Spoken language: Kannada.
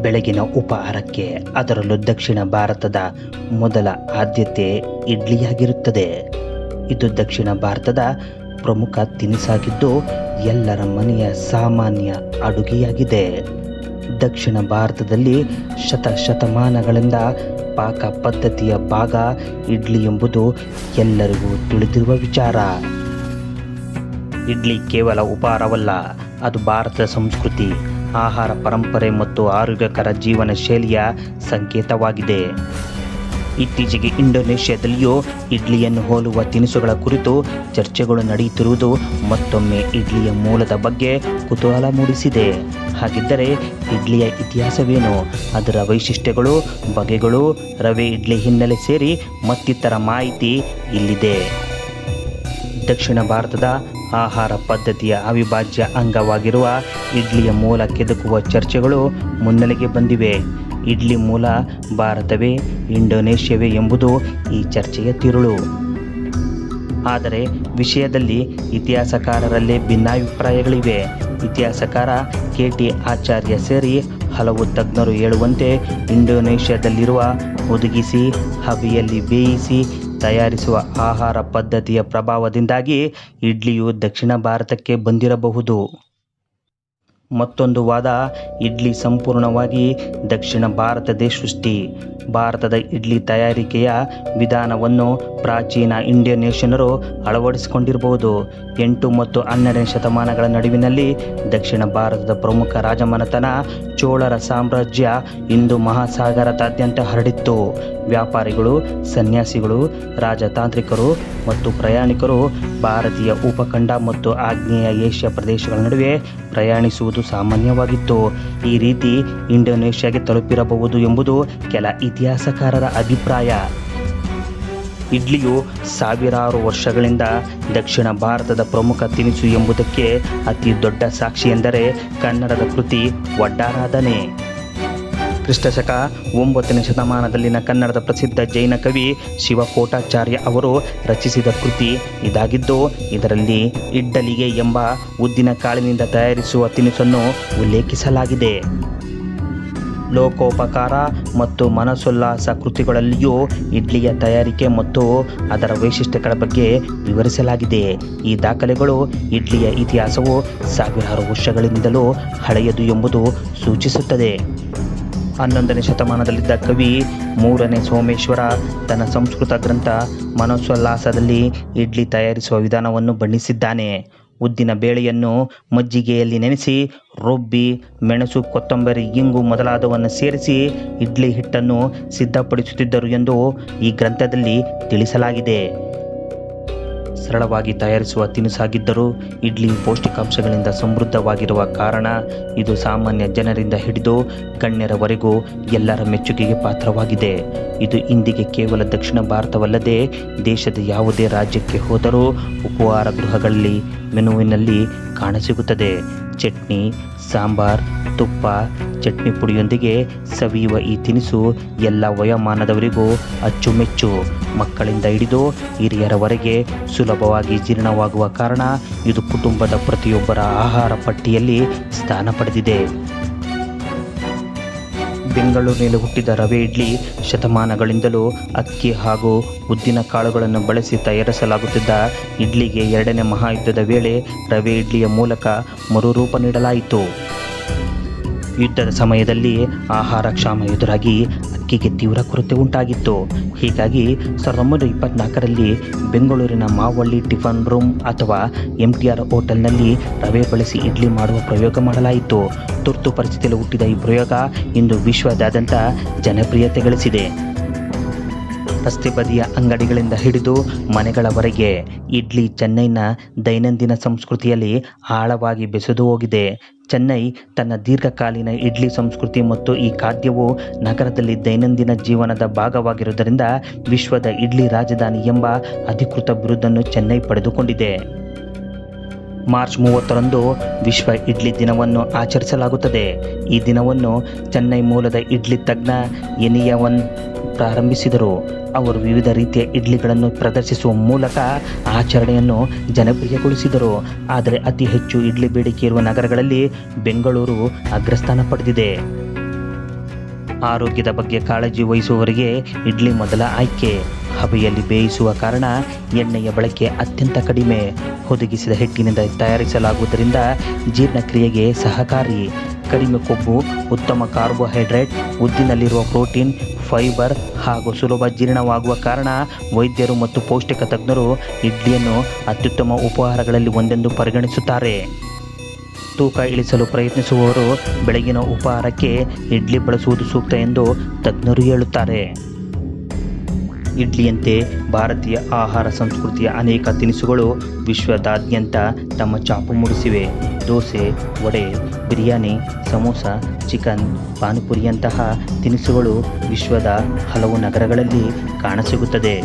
ಬೆಳಗಿನ ಉಪಹಾರಕ್ಕೆ ಅದರಲ್ಲೂ ದಕ್ಷಿಣ ಭಾರತದ ಮೊದಲ ಆದ್ಯತೆ ಇಡ್ಲಿಯಾಗಿರುತ್ತದೆ. ಇದು ದಕ್ಷಿಣ ಭಾರತದ ಪ್ರಮುಖ ತಿನಿಸಾಗಿದ್ದು ಎಲ್ಲರ ಮನೆಯ ಸಾಮಾನ್ಯ ಅಡುಗೆಯಾಗಿದೆ. ದಕ್ಷಿಣ ಭಾರತದಲ್ಲಿ ಶತಮಾನಗಳಿಂದ ಪಾಕ ಪದ್ಧತಿಯ ಭಾಗ ಇಡ್ಲಿ ಎಂಬುದು ಎಲ್ಲರಿಗೂ ತಿಳಿದಿರುವ ವಿಚಾರ. ಇಡ್ಲಿ ಕೇವಲ ಉಪಹಾರವಲ್ಲ, ಅದು ಭಾರತದ ಸಂಸ್ಕೃತಿ, ಆಹಾರ ಪರಂಪರೆ ಮತ್ತು ಆರೋಗ್ಯಕರ ಜೀವನ ಶೈಲಿಯ ಸಂಕೇತವಾಗಿದೆ. ಇತ್ತೀಚೆಗೆ ಇಂಡೋನೇಷ್ಯಾದಲ್ಲಿಯೂ ಇಡ್ಲಿಯನ್ನು ಹೋಲುವ ತಿನಿಸುಗಳ ಕುರಿತು ಚರ್ಚೆಗಳು ನಡೆಯುತ್ತಿರುವುದು ಮತ್ತೊಮ್ಮೆ ಇಡ್ಲಿಯ ಮೂಲದ ಬಗ್ಗೆ ಕುತೂಹಲ ಮೂಡಿಸಿದೆ. ಹಾಗಿದ್ದರೆ ಇಡ್ಲಿಯ ಇತಿಹಾಸವೇನು, ಅದರ ವೈಶಿಷ್ಟ್ಯಗಳು, ಬಗೆಗಳು, ರವೆ ಇಡ್ಲಿ ಹಿನ್ನೆಲೆ ಸೇರಿ ಮತ್ತಿತರ ಮಾಹಿತಿ ಇಲ್ಲಿದೆ. ದಕ್ಷಿಣ ಭಾರತದ ಆಹಾರ ಪದ್ಧತಿಯ ಅವಿಭಾಜ್ಯ ಅಂಗವಾಗಿರುವ ಇಡ್ಲಿಯ ಮೂಲ ಕೆದಕುವ ಚರ್ಚೆಗಳು ಮುನ್ನೆಲೆಗೆ ಬಂದಿವೆ. ಇಡ್ಲಿ ಮೂಲ ಭಾರತವೇ, ಇಂಡೋನೇಷ್ಯಾವೇ ಎಂಬುದು ಈ ಚರ್ಚೆಯ ತಿರುಳು. ಆದರೆ ವಿಷಯದಲ್ಲಿ ಇತಿಹಾಸಕಾರರಲ್ಲೇ ಭಿನ್ನಾಭಿಪ್ರಾಯಗಳಿವೆ. ಇತಿಹಾಸಕಾರ KT ಆಚಾರ್ಯ ಸೇರಿ ಹಲವು ತಜ್ಞರು ಹೇಳುವಂತೆ ಇಂಡೋನೇಷ್ಯಾದಲ್ಲಿರುವ ಹುದುಗಿಸಿ ಹಬೆಯಲ್ಲಿ ಬೇಯಿಸಿ ತಯಾರಿಸುವ ಆಹಾರ ಪದ್ಧತಿಯ ಪ್ರಭಾವದಿಂದಾಗಿ ಇಡ್ಲಿಯು ದಕ್ಷಿಣ ಭಾರತಕ್ಕೆ ಬಂದಿರಬಹುದು. ಮತ್ತೊಂದು ವಾದ, ಇಡ್ಲಿ ಸಂಪೂರ್ಣವಾಗಿ ದಕ್ಷಿಣ ಭಾರತದೇ ಸೃಷ್ಟಿ. ಭಾರತದ ಇಡ್ಲಿ ತಯಾರಿಕೆಯ ವಿಧಾನವನ್ನು ಪ್ರಾಚೀನ ಇಂಡೋನೇಷ್ಯನ್ನರು ಅಳವಡಿಸಿಕೊಂಡಿರಬಹುದು. 8 ಮತ್ತು 12ನೇ ಶತಮಾನಗಳ ನಡುವಿನಲ್ಲಿ ದಕ್ಷಿಣ ಭಾರತದ ಪ್ರಮುಖ ರಾಜಮನೆತನ ಚೋಳರ ಸಾಮ್ರಾಜ್ಯ ಹಿಂದೂ ಮಹಾಸಾಗರದಾದ್ಯಂತ ಹರಡಿತ್ತು. ವ್ಯಾಪಾರಿಗಳು, ಸನ್ಯಾಸಿಗಳು, ರಾಜತಾಂತ್ರಿಕರು ಮತ್ತು ಪ್ರಯಾಣಿಕರು ಭಾರತೀಯ ಉಪಖಂಡ ಮತ್ತು ಆಗ್ನೇಯ ಏಷ್ಯಾ ಪ್ರದೇಶಗಳ ನಡುವೆ ಪ್ರಯಾಣಿಸುವುದು ಸಾಮಾನ್ಯವಾಗಿತ್ತು. ಈ ರೀತಿ ಇಂಡೋನೇಷ್ಯಾಗೆ ತಲುಪಿರಬಹುದು ಎಂಬುದು ಕೆಲ ಇತಿಹಾಸಕಾರರ ಅಭಿಪ್ರಾಯ. ಇಡ್ಲಿಯು ಸಾವಿರಾರು ವರ್ಷಗಳಿಂದ ದಕ್ಷಿಣ ಭಾರತದ ಪ್ರಮುಖ ತಿನಿಸು ಎಂಬುದಕ್ಕೆ ಅತಿ ದೊಡ್ಡ ಸಾಕ್ಷಿ ಎಂದರೆ ಕನ್ನಡದ ಕೃತಿ ಒಡ್ಡಾರಾಧನೆ. ಕ್ರಿಸ್ತಶಕ 9ನೇ ಶತಮಾನದಲ್ಲಿನ ಕನ್ನಡದ ಪ್ರಸಿದ್ಧ ಜೈನ ಕವಿ ಶಿವಕೋಟಾಚಾರ್ಯ ಅವರು ರಚಿಸಿದ ಕೃತಿ ಇದಾಗಿದ್ದು, ಇದರಲ್ಲಿ ಇಡ್ಡಲಿಗೆ ಎಂಬ ಉದ್ದಿನ ಕಾಳಿನಿಂದ ತಯಾರಿಸುವ ತಿನಿಸನ್ನು ಉಲ್ಲೇಖಿಸಲಾಗಿದೆ. ಲೋಕೋಪಕಾರ ಮತ್ತು ಮನಸೋಲ್ಲಾಸ ಕೃತಿಗಳಲ್ಲಿಯೂ ಇಡ್ಲಿಯ ತಯಾರಿಕೆ ಮತ್ತು ಅದರ ವೈಶಿಷ್ಟ್ಯಗಳ ಬಗ್ಗೆ ವಿವರಿಸಲಾಗಿದೆ. ಈ ದಾಖಲೆಗಳು ಇಡ್ಲಿಯ ಇತಿಹಾಸವು ಸಾವಿರಾರು ವರ್ಷಗಳಿಂದಲೂ ಹಳೆಯದು ಎಂಬುದು ಸೂಚಿಸುತ್ತದೆ. 11ನೇ ಶತಮಾನದಲ್ಲಿದ್ದ ಕವಿ 3ನೇ ಸೋಮೇಶ್ವರ ತನ್ನ ಸಂಸ್ಕೃತ ಗ್ರಂಥ ಮನಸೋಲ್ಲಾಸದಲ್ಲಿ ಇಡ್ಲಿ ತಯಾರಿಸುವ ವಿಧಾನವನ್ನು ಬಣ್ಣಿಸಿದ್ದಾನೆ. ಉದ್ದಿನ ಬೇಳೆಯನ್ನು ಮಜ್ಜಿಗೆಯಲ್ಲಿ ನೆನೆಸಿ ರುಬ್ಬಿ ಮೆಣಸು, ಕೊತ್ತಂಬರಿ, ಇಂಗು ಮೊದಲಾದವನ್ನು ಸೇರಿಸಿ ಇಡ್ಲಿ ಹಿಟ್ಟನ್ನು ಸಿದ್ಧಪಡಿಸುತ್ತಿದ್ದರು ಎಂದು ಈ ಗ್ರಂಥದಲ್ಲಿ ತಿಳಿಸಲಾಗಿದೆ. ಸರಳವಾಗಿ ತಯಾರಿಸುವ ತಿನಿಸಾಗಿದ್ದರೂ ಇಡ್ಲಿಯು ಪೌಷ್ಟಿಕಾಂಶಗಳಿಂದ ಸಮೃದ್ಧವಾಗಿರುವ ಕಾರಣ ಇದು ಸಾಮಾನ್ಯ ಜನರಿಂದ ಹಿಡಿದು ಗಣ್ಯರವರೆಗೂ ಎಲ್ಲರ ಮೆಚ್ಚುಗೆಗೆ ಪಾತ್ರವಾಗಿದೆ. ಇದು ಇಂದಿಗೆ ಕೇವಲ ದಕ್ಷಿಣ ಭಾರತವಲ್ಲದೆ ದೇಶದ ಯಾವುದೇ ರಾಜ್ಯಕ್ಕೆ ಹೋದರೂ ಉಪಹಾರ ಗೃಹಗಳಲ್ಲಿ ಮೆನುವಿನಲ್ಲಿ ಕಾಣಸಿಗುತ್ತದೆ. ಚಟ್ನಿ, ಸಾಂಬಾರ್, ತುಪ್ಪ, ಚಟ್ನಿ ಪುಡಿಯೊಂದಿಗೆ ಸವಿಯುವ ಈ ತಿನಿಸು ಎಲ್ಲ ವಯೋಮಾನದವರಿಗೂ ಅಚ್ಚುಮೆಚ್ಚು. ಮಕ್ಕಳಿಂದ ಹಿಡಿದು ಹಿರಿಯರವರೆಗೆ ಸುಲಭವಾಗಿ ಜೀರ್ಣವಾಗುವ ಕಾರಣ ಇದು ಕುಟುಂಬದ ಪ್ರತಿಯೊಬ್ಬರ ಆಹಾರ ಪಟ್ಟಿಯಲ್ಲಿ ಸ್ಥಾನ ಪಡೆದಿದೆ. ಬೆಂಗಳೂರಿನಲ್ಲಿ ಹುಟ್ಟಿದ ರವೆ ಇಡ್ಲಿ ಶತಮಾನಗಳಿಂದಲೂ ಅಕ್ಕಿ ಹಾಗೂ ಉದ್ದಿನ ಕಾಳುಗಳನ್ನು ಬಳಸಿ ತಯಾರಿಸಲಾಗುತ್ತಿದ್ದ ಇಡ್ಲಿಗೆ 2ನೇ ಮಹಾಯುದ್ಧದ ವೇಳೆ ರವೆ ಇಡ್ಲಿಯ ಮೂಲಕ ಮರುರೂಪ ನೀಡಲಾಯಿತು. ಯುದ್ಧದ ಸಮಯದಲ್ಲಿ ಆಹಾರ ಕ್ಷಾಮ ಎದುರಾಗಿ ಅಕ್ಕಿಗೆ ತೀವ್ರ ಕೊರತೆ ಉಂಟಾಗಿತ್ತು. ಹೀಗಾಗಿ 1924ರಲ್ಲಿ ಬೆಂಗಳೂರಿನ ಮಾವಳ್ಳಿ ಟಿಫನ್ ರೂಮ್ ಅಥವಾ MTR ಹೋಟೆಲ್ನಲ್ಲಿ ರವೆ ಬಳಸಿ ಇಡ್ಲಿ ಮಾಡುವ ಪ್ರಯೋಗ ಮಾಡಲಾಯಿತು. ತುರ್ತು ಪರಿಸ್ಥಿತಿಯಲ್ಲಿ ಹುಟ್ಟಿದ ಈ ಪ್ರಯೋಗ ಇಂದು ವಿಶ್ವದಾದ್ಯಂತ ಜನಪ್ರಿಯತೆ ಗಳಿಸಿದೆ. ರಸ್ತೆ ಬದಿಯ ಅಂಗಡಿಗಳಿಂದ ಹಿಡಿದು ಮನೆಗಳವರೆಗೆ ಇಡ್ಲಿ ಚೆನ್ನೈನ ದೈನಂದಿನ ಸಂಸ್ಕೃತಿಯಲ್ಲಿ ಆಳವಾಗಿ ಬೆಸೆದು ಹೋಗಿದೆ. ಚೆನ್ನೈ ತನ್ನ ದೀರ್ಘಕಾಲೀನ ಇಡ್ಲಿ ಸಂಸ್ಕೃತಿ ಮತ್ತು ಈ ಖಾದ್ಯವು ನಗರದಲ್ಲಿ ದೈನಂದಿನ ಜೀವನದ ಭಾಗವಾಗಿರುವುದರಿಂದ ವಿಶ್ವದ ಇಡ್ಲಿ ರಾಜಧಾನಿ ಎಂಬ ಅಧಿಕೃತ ಬಿರುದನ್ನು ಚೆನ್ನೈ ಪಡೆದುಕೊಂಡಿದೆ. ಮಾರ್ಚ್ 30ರಂದು ವಿಶ್ವ ಇಡ್ಲಿ ದಿನವನ್ನು ಆಚರಿಸಲಾಗುತ್ತದೆ. ಈ ದಿನವನ್ನು ಚೆನ್ನೈ ಮೂಲದ ಇಡ್ಲಿ ತಜ್ಞ ಎನಿಯವನ್ ಪ್ರಾರಂಭಿಸಿದರು. ಅವರು ವಿವಿಧ ರೀತಿಯ ಇಡ್ಲಿಗಳನ್ನು ಪ್ರದರ್ಶಿಸುವ ಮೂಲಕ ಆಚರಣೆಯನ್ನು ಜನಪ್ರಿಯಗೊಳಿಸಿದರು. ಆದರೆ ಅತಿ ಹೆಚ್ಚು ಇಡ್ಲಿ ಬೇಡಿಕೆ ಇರುವ ನಗರಗಳಲ್ಲಿ ಬೆಂಗಳೂರು ಅಗ್ರಸ್ಥಾನ ಪಡೆದಿದೆ. ಆರೋಗ್ಯದ ಬಗ್ಗೆ ಕಾಳಜಿ ವಹಿಸುವವರಿಗೆ ಇಡ್ಲಿ ಮೊದಲ ಆಯ್ಕೆ. ಹಬೆಯಲ್ಲಿ ಬೇಯಿಸುವ ಕಾರಣ ಎಣ್ಣೆಯ ಬಳಕೆ ಅತ್ಯಂತ ಕಡಿಮೆ. ಹುದುಗಿಸಿದ ಹಿಟ್ಟಿನಿಂದ ತಯಾರಿಸಲಾಗುವುದರಿಂದ ಜೀರ್ಣಕ್ರಿಯೆಗೆ ಸಹಕಾರಿ. ಕಡಿಮೆ ಕೊಬ್ಬು, ಉತ್ತಮ ಕಾರ್ಬೋಹೈಡ್ರೇಟ್, ಉದ್ದಿನಲ್ಲಿರುವ ಪ್ರೋಟೀನ್, ಫೈಬರ್ ಹಾಗೂ ಸುಲಭ ಜೀರ್ಣವಾಗುವ ಕಾರಣ ವೈದ್ಯರು ಮತ್ತು ಪೌಷ್ಟಿಕ ತಜ್ಞರು ಇಡ್ಲಿಯನ್ನು ಅತ್ಯುತ್ತಮ ಉಪಹಾರಗಳಲ್ಲಿ ಒಂದೆಂದು ಪರಿಗಣಿಸುತ್ತಾರೆ. ತೂಕ ಇಳಿಸಲು ಪ್ರಯತ್ನಿಸುವವರು ಬೆಳಗಿನ ಉಪಹಾರಕ್ಕೆ ಇಡ್ಲಿ ಬಳಸುವುದು ಸೂಕ್ತ ಎಂದು ತಜ್ಞರು ಹೇಳುತ್ತಾರೆ. ಇಡ್ಲಿಯಂತೆ ಭಾರತೀಯ ಆಹಾರ ಸಂಸ್ಕೃತಿಯ ಅನೇಕ ತಿನಿಸುಗಳು ವಿಶ್ವದಾದ್ಯಂತ ತಮ್ಮ ಛಾಪು ಮೂಡಿಸಿವೆ. ದೋಸೆ, ವಡೆ, ಬಿರಿಯಾನಿ, ಸಮೋಸ, ಚಿಕನ್, ಪಾನಿಪುರಿಯಂತಹ ತಿನಿಸುಗಳು ವಿಶ್ವದ ಹಲವು ನಗರಗಳಲ್ಲಿ ಕಾಣಸಿಗುತ್ತದೆ.